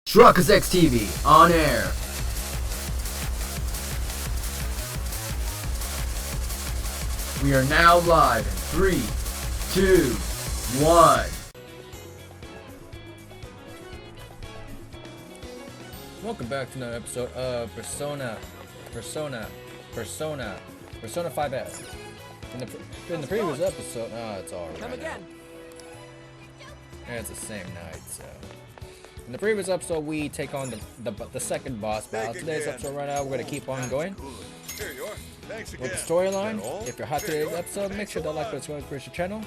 Truckers X TV on air. We are now live in 3, 2, 1. Welcome back to another episode of Persona 5S. In the previous episode, it's all right. Come again. It's the same night, so. In the previous episode, we take on the second boss battle. Today's episode right now, we're going to keep on going Here you are. Thanks again. with the storyline. If you're hot today's episode, make sure to like, subscribe, to the channel.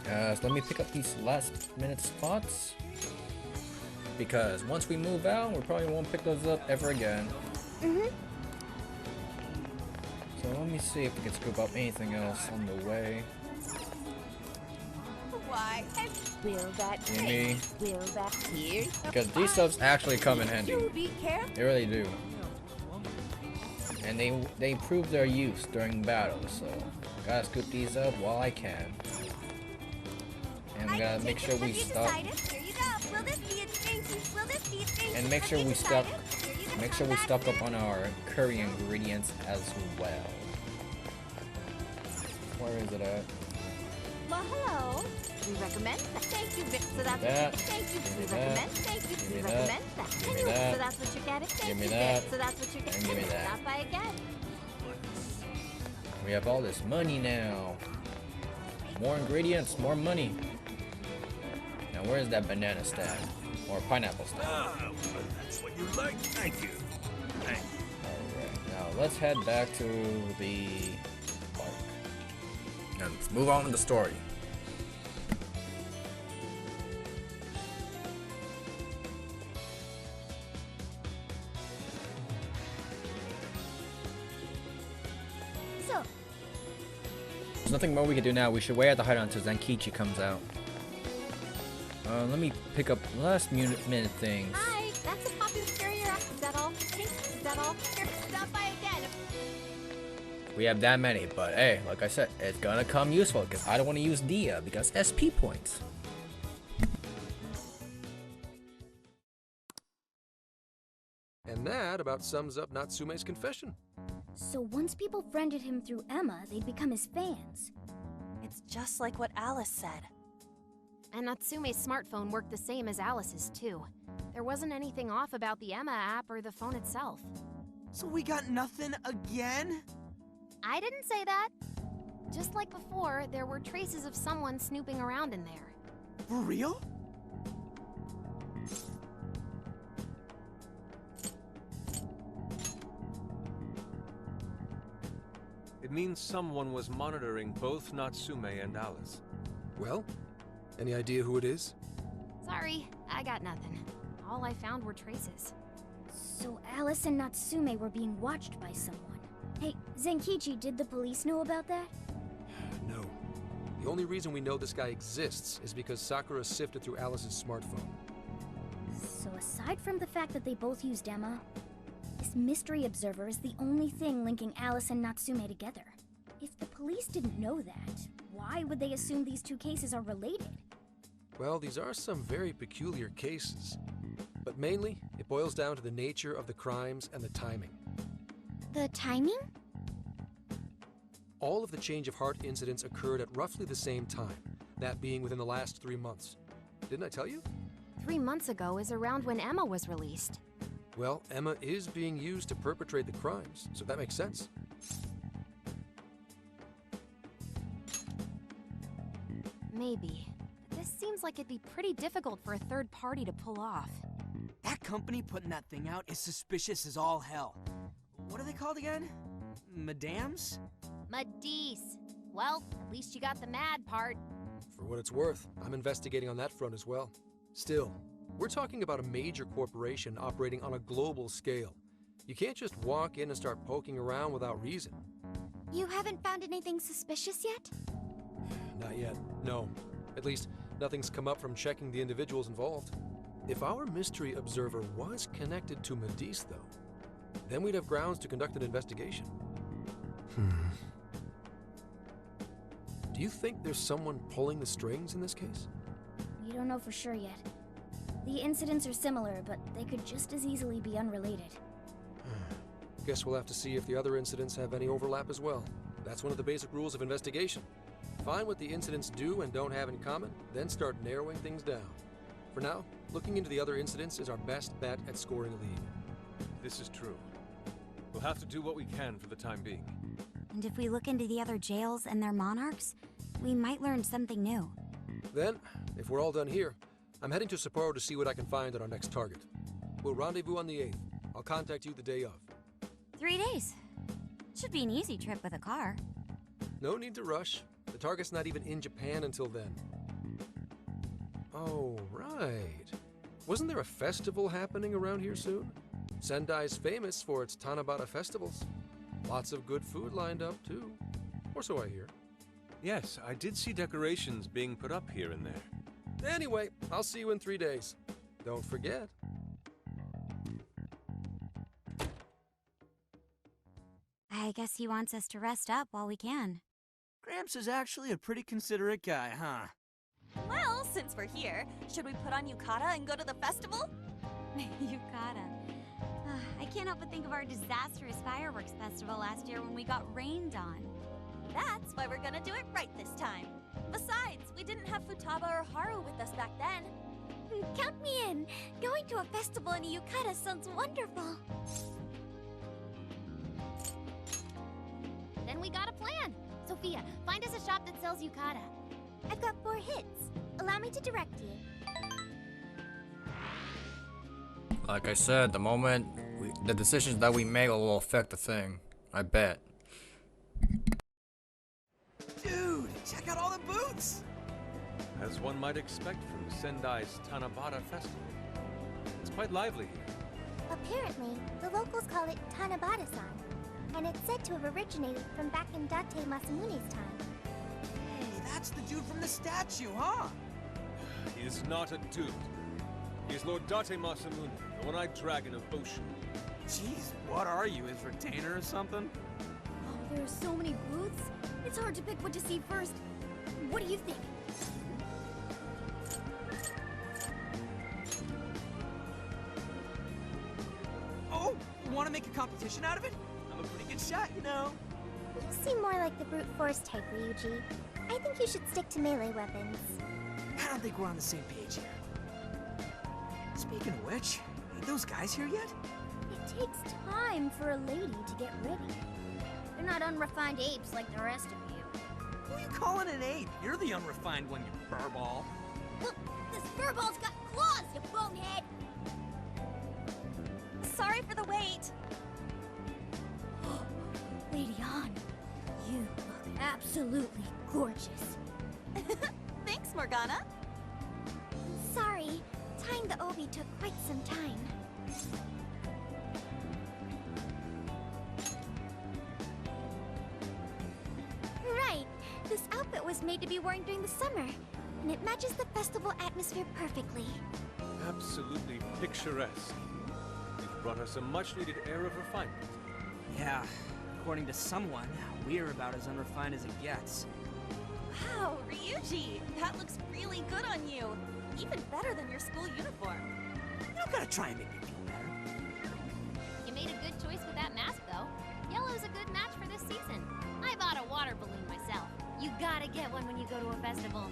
So let me pick up these last minute spots. Because once we move out, we probably won't pick those up ever again. So let me see if we can scoop up anything else on the way. Why? Will that Gimme. Will that here? Because these subs actually come in handy. They really do. And they prove their use during battles, so gotta scoop these up while I can. And we gotta make sure we stop. And make sure we stock up on our curry ingredients as well. Where is it at? Well, hello. We recommend that. Thank you. So that's that. Thank you. Give me We that. recommend. Thank you. Give We me recommend that. that. Give me Anyway, that. so that's what you're getting. Thank Give me you. that. So that's what you're getting. And give me that. Stop by again. We have all this money now. More ingredients, more money. Now where's that banana stack? Or pineapple stack? Ah, well, that's what you like. Thank you. Thank you. Alright, now let's head back to the park. And let's move on to the story. So, There's nothing more we can do now. We should wait at the hideout until Zenkichi comes out. Let me pick up last minute things. hi. That's a popular carrier. Is that all? Is that all? Here, stop by again. We have that many, but hey, like I said, it's gonna come useful because I don't want to use Dia because SP points. And that about sums up Natsume's confession. So once people friended him through Emma, they'd become his fans. It's just like what Alice said. And Natsume's smartphone worked the same as Alice's, too. There wasn't anything off about the Emma app or the phone itself. So we got nothing again? I didn't say that. Just like before, there were traces of someone snooping around in there. For real? It means someone was monitoring both Natsume and Alice. Well, any idea who it is? Sorry, I got nothing. All I found were traces. So Alice and Natsume were being watched by someone. Hey, Zenkichi, did the police know about that? No. The only reason we know this guy exists is because Sakura sifted through Alice's smartphone. So aside from the fact that they both used Emma, this mystery observer is the only thing linking Alice and Natsume together. If the police didn't know that, why would they assume these two cases are related? Well, these are some very peculiar cases. But mainly, it boils down to the nature of the crimes and the timing. The timing? All of the change of heart incidents occurred at roughly the same time, that being within the last 3 months. Didn't I tell you? 3 months ago is around when Emma was released. Well, Emma is being used to perpetrate the crimes, so that makes sense. Maybe. But this seems like it'd be pretty difficult for a third party to pull off. That company putting that thing out is suspicious as all hell. What are they called again? Madams? Madisse. Well, at least you got the mad part. For what it's worth, I'm investigating on that front as well. Still, we're talking about a major corporation operating on a global scale. You can't just walk in and start poking around without reason. You haven't found anything suspicious yet? Not yet, no. At least, nothing's come up from checking the individuals involved. If our mystery observer was connected to Madisse, though, then we'd have grounds to conduct an investigation. Do you think there's someone pulling the strings in this case? We don't know for sure yet. The incidents are similar, but they could just as easily be unrelated. Guess we'll have to see if the other incidents have any overlap as well. That's one of the basic rules of investigation. Find what the incidents do and don't have in common, then start narrowing things down. For now, looking into the other incidents is our best bet at scoring a lead. This is true. We'll have to do what we can for the time being. And if we look into the other jails and their monarchs, we might learn something new. Then, if we're all done here, I'm heading to Sapporo to see what I can find on our next target. We'll rendezvous on the 8th. I'll contact you the day of. 3 days. Should be an easy trip with a car. No need to rush. The target's not even in Japan until then. Oh, right. Wasn't there a festival happening around here soon? Sendai's famous for its Tanabata festivals. Lots of good food lined up, too. Or so I hear. Yes, I did see decorations being put up here and there. Anyway, I'll see you in 3 days. Don't forget. I guess he wants us to rest up while we can. Gramps is actually a pretty considerate guy, huh? Well, since we're here, should we put on yukata and go to the festival? Yukata. I can't help but think of our disastrous fireworks festival last year when we got rained on. That's why we're gonna do it right this time. Besides, we didn't have Futaba or Haru with us back then. Count me in! Going to a festival in a yukata sounds wonderful! Then we got a plan. Sophia, find us a shop that sells yukata. I've got 4 hits. Allow me to direct you. Like I said, the decisions that we make will affect the thing. I bet. Dude, check out all the booths! As one might expect from Sendai's Tanabata festival. It's quite lively here. Apparently, the locals call it Tanabata-san, and it's said to have originated from back in Date Masamune's time. Hey, that's the dude from the statue, huh? He is not a dude. He is Lord Date Masamune, the one-eyed dragon of Oshu. Jeez, what are you, his retainer or something? Oh, there are so many booths. It's hard to pick what to see first. What do you think? Oh, you want to make a competition out of it? I'm a pretty good shot, you know. You seem more like the brute force type, Ryuji. I think you should stick to melee weapons. I don't think we're on the same page here. Speaking of which, ain't those guys here yet? It takes time for a lady to get ready. They're not unrefined apes like the rest of you. Who you calling an ape? You're the unrefined one, you furball. Look, this furball's got claws, you bonehead! Sorry for the wait. Lady An, you look absolutely gorgeous. Thanks, Morgana. Sorry, tying the obi took quite some time. Right, this outfit was made to be worn during the summer, and it matches the festival atmosphere perfectly. Absolutely picturesque. You've brought us a much-needed air of refinement. Yeah, according to someone, we're about as unrefined as it gets. Wow, Ryuji, that looks really good on you. Even better than your school uniform. You don't gotta try and make me feel better. You made a good choice with that mask, though. Yellow's a good match for this season. I bought a water balloon myself. You gotta get one when you go to a festival.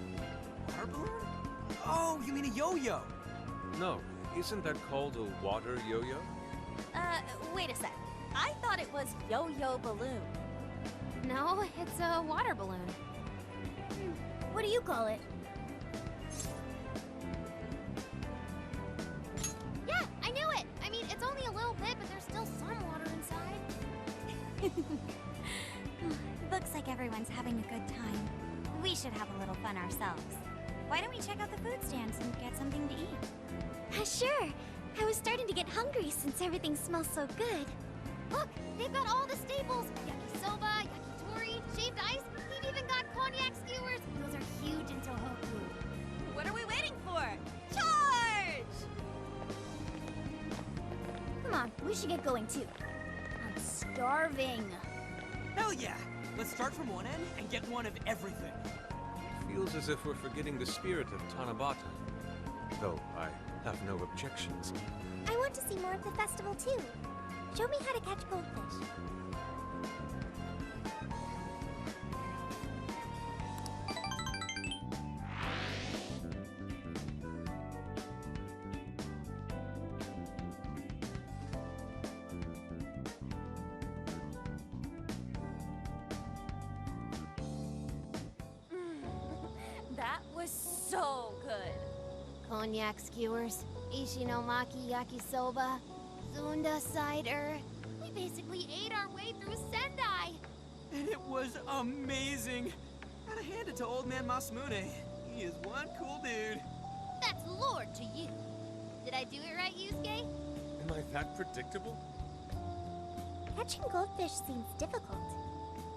Water balloon? Oh, you mean a yo-yo? No, isn't that called a water yo-yo? Wait a sec. I thought it was yo-yo balloon. No, it's a water balloon. What do you call it? Yeah, I knew it! I mean, it's only a little bit, but there's still some water inside. Looks like everyone's having a good time. We should have a little fun ourselves. Why don't we check out the food stands and get something to eat? Sure. I was starting to get hungry since everything smells so good. Look, they've got all the staples. Yakisoba, yakitori, shaved ice. They've even got cognac skewers. Those are huge in Tohoku. What are we waiting for? Charge! Come on, we should get going too. I'm starving. Hell yeah! Let's start from one end and get one of everything. Feels as if we're forgetting the spirit of Tanabata. Though I have no objections. I want to see more of the festival too. Show me how to catch goldfish. That was so good. Cognac skewers, Ishinomaki yakisoba, Zunda cider. We basically ate our way through Sendai. And it was amazing. Gotta hand it to old man Masamune. He is one cool dude. That's lord to you. Did I do it right, Yusuke? Am I that predictable? Catching goldfish seems difficult.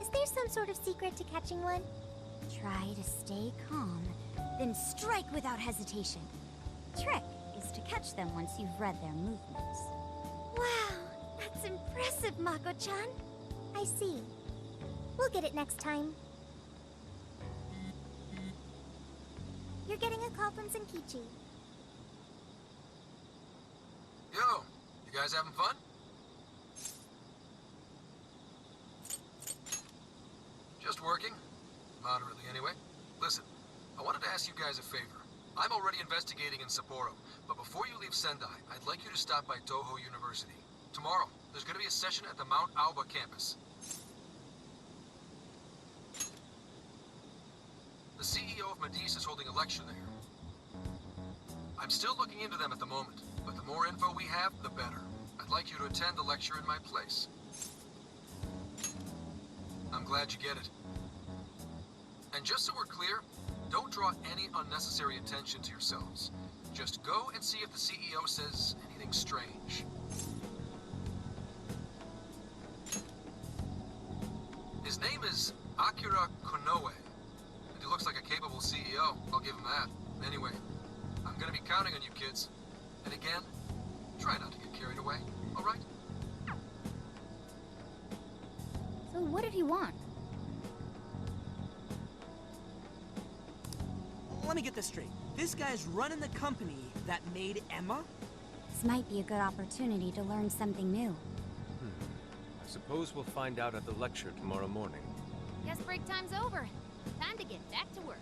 Is there some sort of secret to catching one? Try to stay calm, then strike without hesitation. Trick is to catch them once you've read their movements. Wow, that's impressive, Mako-chan. I see. We'll get it next time. You're getting a call from Zenkichi. Yo, you guys having fun? Just working. Moderately, anyway. Listen, I wanted to ask you guys a favor. I'm already investigating in Sapporo, but before you leave Sendai, I'd like you to stop by Toho University. Tomorrow, there's going to be a session at the Mount Aoba campus. The CEO of Medice is holding a lecture there. I'm still looking into them at the moment, but the more info we have, the better. I'd like you to attend the lecture in my place. I'm glad you get it. And just so we're clear, don't draw any unnecessary attention to yourselves. Just go and see if the CEO says anything strange. His name is Akira Konoe, and he looks like a capable CEO, I'll give him that. Anyway, I'm gonna be counting on you kids. And again, try not to get carried away, alright? So what did he want? Let me get this straight. This guy's running the company that made Emma? This might be a good opportunity to learn something new. I suppose we'll find out at the lecture tomorrow morning. Guess break time's over. Time to get back to work.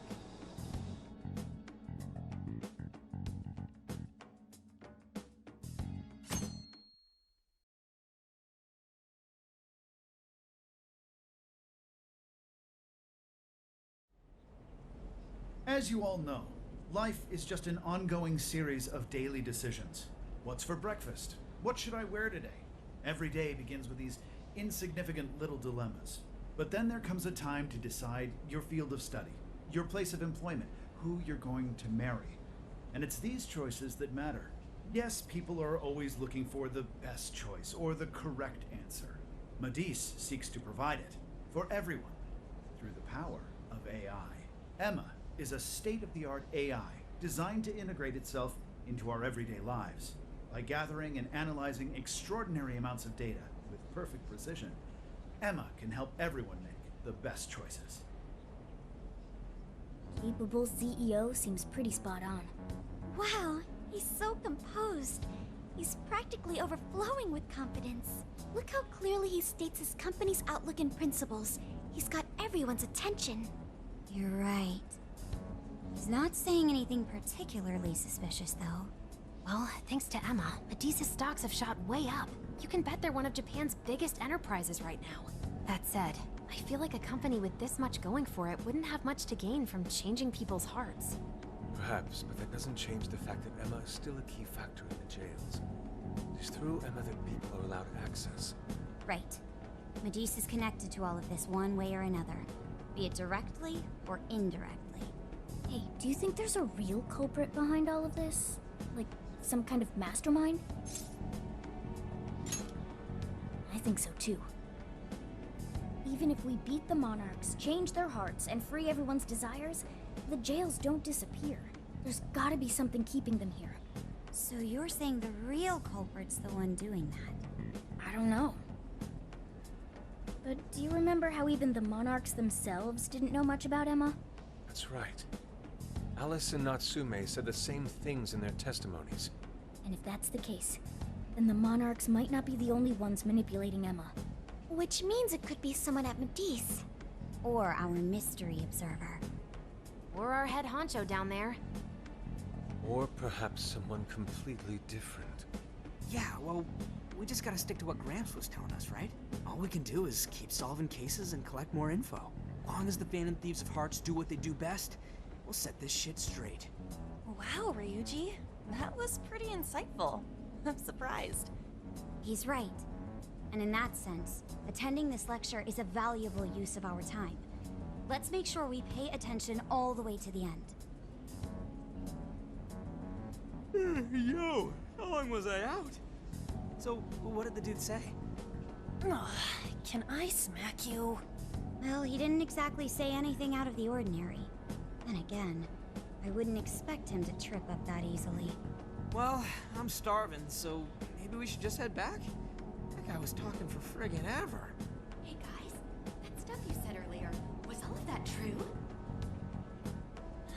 As you all know, life is just an ongoing series of daily decisions. What's for breakfast? What should I wear today? Every day begins with these insignificant little dilemmas. But then there comes a time to decide your field of study, your place of employment, who you're going to marry. And it's these choices that matter. Yes, people are always looking for the best choice or the correct answer. Medice seeks to provide it for everyone through the power of AI. Emma is a state-of-the-art AI designed to integrate itself into our everyday lives. By gathering and analyzing extraordinary amounts of data with perfect precision, Emma can help everyone make the best choices. Capable CEO seems pretty spot on. Wow, he's so composed. He's practically overflowing with confidence. Look how clearly he states his company's outlook and principles. He's got everyone's attention. You're right. He's not saying anything particularly suspicious, though. Well, thanks to Emma, Medice's stocks have shot way up. You can bet they're one of Japan's biggest enterprises right now. That said, I feel like a company with this much going for it wouldn't have much to gain from changing people's hearts. Perhaps, but that doesn't change the fact that Emma is still a key factor in the jails. It is through Emma that people are allowed access. Right. Medice is connected to all of this one way or another, be it directly or indirectly. Hey, do you think there's a real culprit behind all of this? Like, some kind of mastermind? I think so too. Even if we beat the monarchs, change their hearts, and free everyone's desires, the jails don't disappear. There's gotta be something keeping them here. So you're saying the real culprit's the one doing that? I don't know. But do you remember how even the monarchs themselves didn't know much about Emma? That's right. Alice and Natsume said the same things in their testimonies. And if that's the case, then the Monarchs might not be the only ones manipulating Emma. Which means it could be someone at Medice. Or our mystery observer. Or our head honcho down there. Or perhaps someone completely different. Yeah, well, we just gotta stick to what Gramps was telling us, right? All we can do is keep solving cases and collect more info. Long as the Phantom Thieves of Hearts do what they do best, we'll set this shit straight. Wow, Ryuji. That was pretty insightful. I'm surprised. He's right. And in that sense, attending this lecture is a valuable use of our time. Let's make sure we pay attention all the way to the end. Yo, how long was I out? So, what did the dude say? Can I smack you? Well, he didn't exactly say anything out of the ordinary. Then again, I wouldn't expect him to trip up that easily. Well, I'm starving, so maybe we should just head back? That guy was talking for friggin' ever. Hey guys, that stuff you said earlier, was all of that true?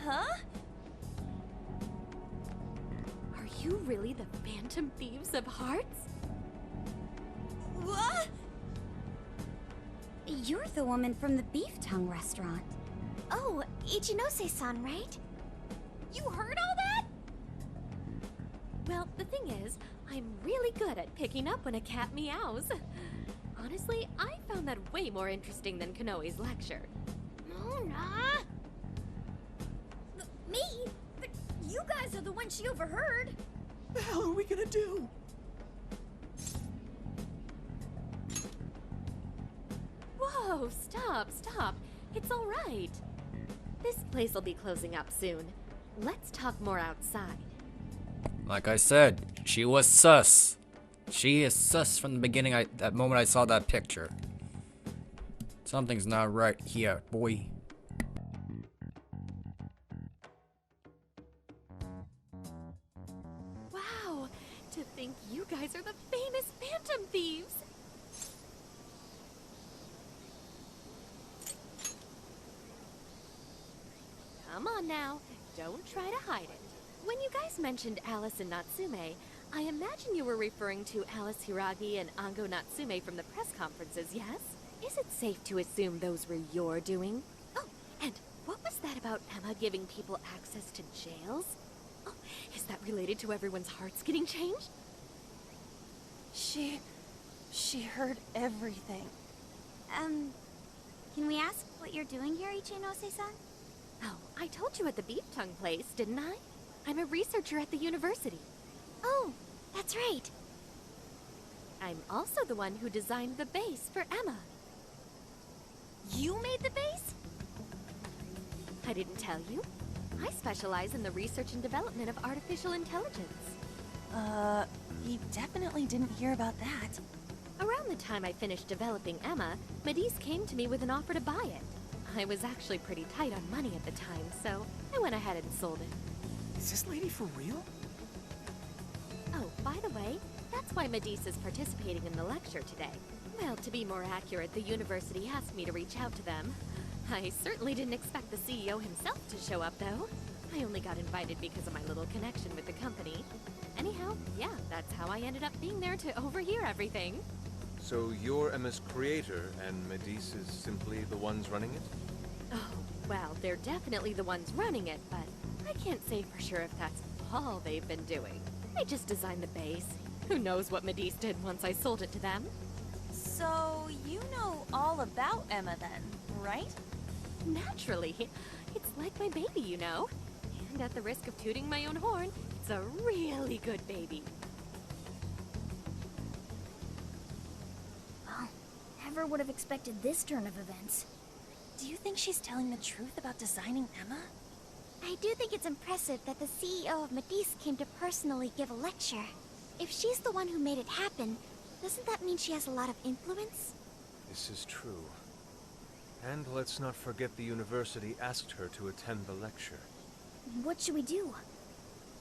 Huh? Are you really the Phantom Thieves of Hearts? What? You're the woman from the Beef Tongue restaurant. Oh, Ichinose-san, right? You heard all that? Well, the thing is, I'm really good at picking up when a cat meows. Honestly, I found that way more interesting than Konoe's lecture. Mona! Me? But you guys are the ones she overheard. The hell are we gonna do? Whoa, stop. It's all right. This place will be closing up soon. Let's talk more outside. Like I said, she was sus. She is sus from the beginning. That moment I saw that picture. Something's not right here, boy. Wow, to think you guys are the famous Phantom Thieves. Come on now, don't try to hide it. When you guys mentioned Alice and Natsume, I imagine you were referring to Alice Hiragi and Ango Natsume from the press conferences, yes? Is it safe to assume those were your doing? Oh, and what was that about Emma giving people access to jails? Oh, is that related to everyone's hearts getting changed? She heard everything. Can we ask what you're doing here, Ichinose-san? Oh, I told you at the Beef Tongue place, didn't I? I'm a researcher at the university. Oh, that's right. I'm also the one who designed the base for Emma. You made the base? I didn't tell you. I specialize in the research and development of artificial intelligence. He definitely didn't hear about that. Around the time I finished developing Emma, Medice came to me with an offer to buy it. I was actually pretty tight on money at the time, so I went ahead and sold it. Is this lady for real? Oh, by the way, that's why Medice is participating in the lecture today. Well, to be more accurate, the university asked me to reach out to them. I certainly didn't expect the CEO himself to show up, though. I only got invited because of my little connection with the company. Anyhow, yeah, that's how I ended up being there to overhear everything. So you're Emma's creator, and Medice is simply the ones running it? Oh, well, they're definitely the ones running it, but I can't say for sure if that's all they've been doing. I just designed the base. Who knows what Medice did once I sold it to them? So, you know all about Emma then, right? Naturally. It's like my baby, you know. And at the risk of tooting my own horn, it's a really good baby. Well, never would have expected this turn of events. Do you think she's telling the truth about designing Emma? I do think it's impressive that the CEO of Medice came to personally give a lecture. If she's the one who made it happen, doesn't that mean she has a lot of influence? This is true. And let's not forget the university asked her to attend the lecture. What should we do?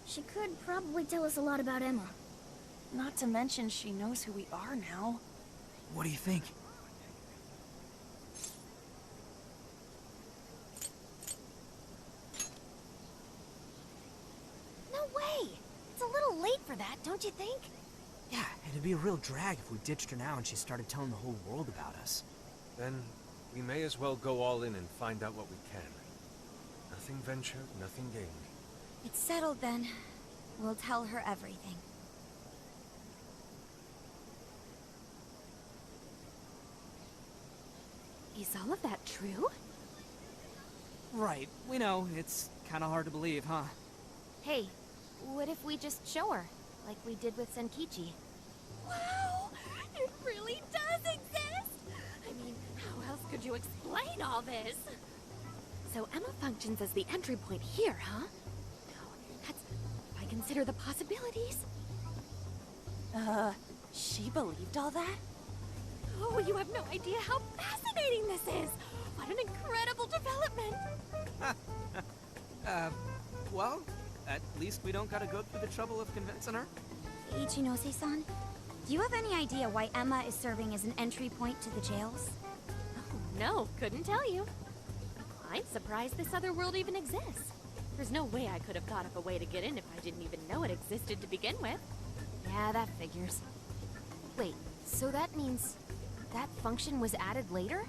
She could probably tell us a lot about Emma. Not to mention she knows who we are now. What do you think? don't you think? Yeah, it'd be a real drag if we ditched her now and she started telling the whole world about us. Then we may as well go all in and find out what we can. Nothing ventured, nothing gained. It's settled then. We'll tell her everything. Is all of that true? Right, we know. It's kind of hard to believe, huh? Hey, what if we just show her, like we did with Senkichi? Wow! It really does exist! I mean, how else could you explain all this? So Emma functions as the entry point here, huh? No, that's... I consider the possibilities. She believed all that? Oh, you have no idea how fascinating this is! What an incredible development! Well, at least we don't gotta go through the trouble of convincing her. Ichinose-san, do you have any idea why Emma is serving as an entry point to the jails? Oh, no, couldn't tell you. I'm surprised this other world even exists. There's no way I could have thought of a way to get in if I didn't even know it existed to begin with. Yeah, that figures. Wait, so that means that function was added later?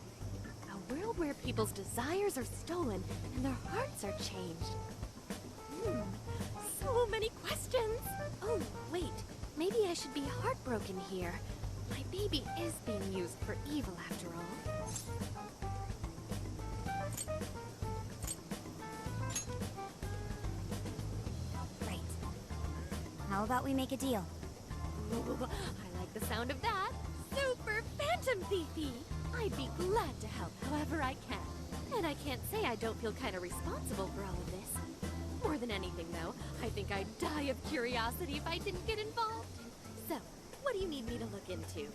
A world where people's desires are stolen and their hearts are changed. So many questions. Oh, wait. Maybe I should be heartbroken here. My baby is being used for evil after all. Right. How about we make a deal? Ooh, I like the sound of that. Super Phantom Thiefy! I'd be glad to help however I can. And I can't say I don't feel kind of responsible for all of this. More than anything, though, I think I'd die of curiosity if I didn't get involved. So, what do you need me to look into?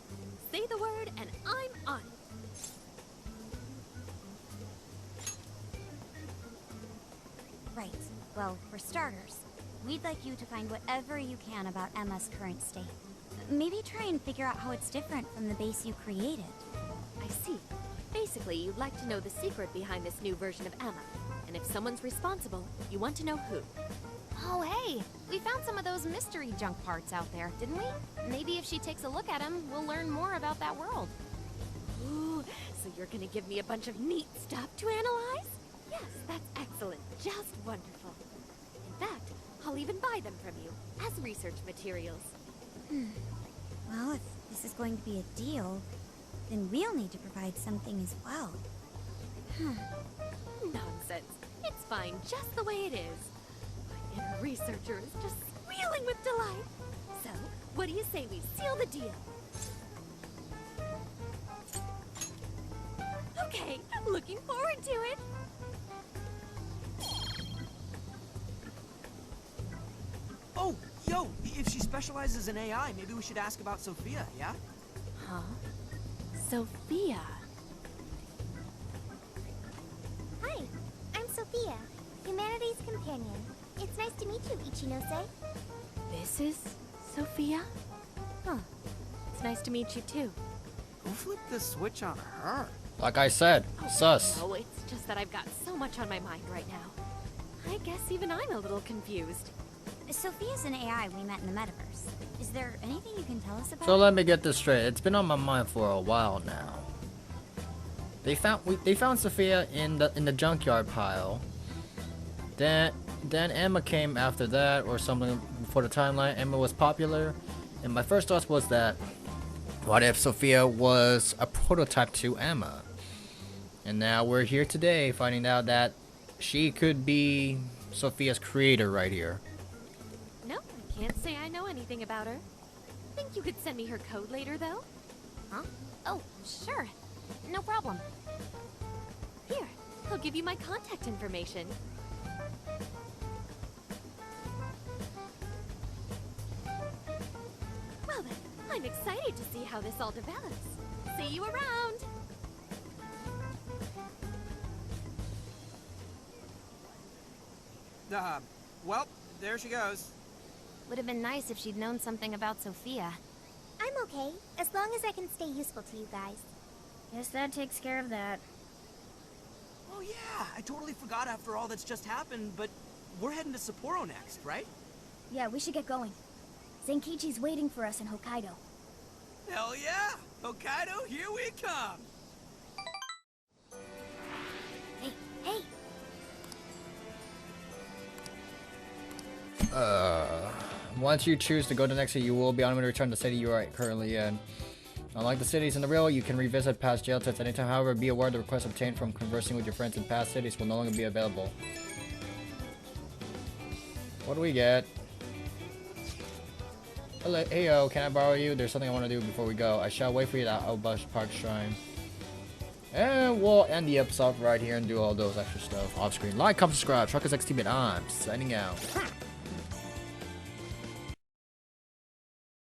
Say the word and I'm on it. Right. Well, for starters, we'd like you to find whatever you can about Emma's current state. Maybe try and figure out how it's different from the base you created. I see. Basically, you'd like to know the secret behind this new version of Emma. And if someone's responsible, you want to know who. Oh, hey! We found some of those mystery junk parts out there, didn't we? Maybe if she takes a look at them, we'll learn more about that world. Ooh, so you're gonna give me a bunch of neat stuff to analyze? Yes, that's excellent. Just wonderful. In fact, I'll even buy them from you as research materials. Well, if this is going to be a deal, then we'll need to provide something as well. Nonsense. It's fine just the way it is. My inner researcher is just squealing with delight. So, what do you say we seal the deal? Okay, looking forward to it. Oh, yo, if she specializes in AI, maybe we should ask about Sophia, yeah? Huh? Sophia. Hi, I'm Sophia, Humanity's companion. It's nice to meet you, Ichinose. This is Sophia? Huh. It's nice to meet you too. Who flipped the switch on her? Like I said, sus. No, it's just that I've got so much on my mind right now. I guess even I'm a little confused. Sophia's an AI we met in the metaverse. Is there anything you can tell us about So it? let me get this straight. It's been on my mind for a while now. They found Sophia in the junkyard pile. Then Emma came after that, or something before the timeline. Emma was popular, and my first thought was that, what if Sophia was a prototype to Emma? And now we're here today, finding out that she could be Sophia's creator right here. No, I can't say I know anything about her. Think you could send me her code later, though? Huh? Oh, sure. No problem. Here, I'll give you my contact information. Well then, I'm excited to see how this all develops. See you around! Well, there she goes. Would have been nice if she'd known something about Sophia. I'm okay, as long as I can stay useful to you guys. Guess that takes care of that. Oh yeah, I totally forgot after all that's just happened, but we're heading to Sapporo next, right? Yeah, we should get going. Zenkichi's waiting for us in Hokkaido. Hell yeah! Hokkaido, here we come! Hey, hey! Once you choose to go to the next city, you will be unable to return to the city you are currently in. Unlike the cities in the real, you can revisit past jail sets anytime. However, be aware the requests obtained from conversing with your friends in past cities will no longer be available. What do we get? Hello, heyo, can I borrow you? There's something I want to do before we go. I shall wait for you at Albush Park Shrine. And we'll end the episode right here and do all those extra stuff off screen. Like, comment, subscribe. Truckers X Team, I'm signing out.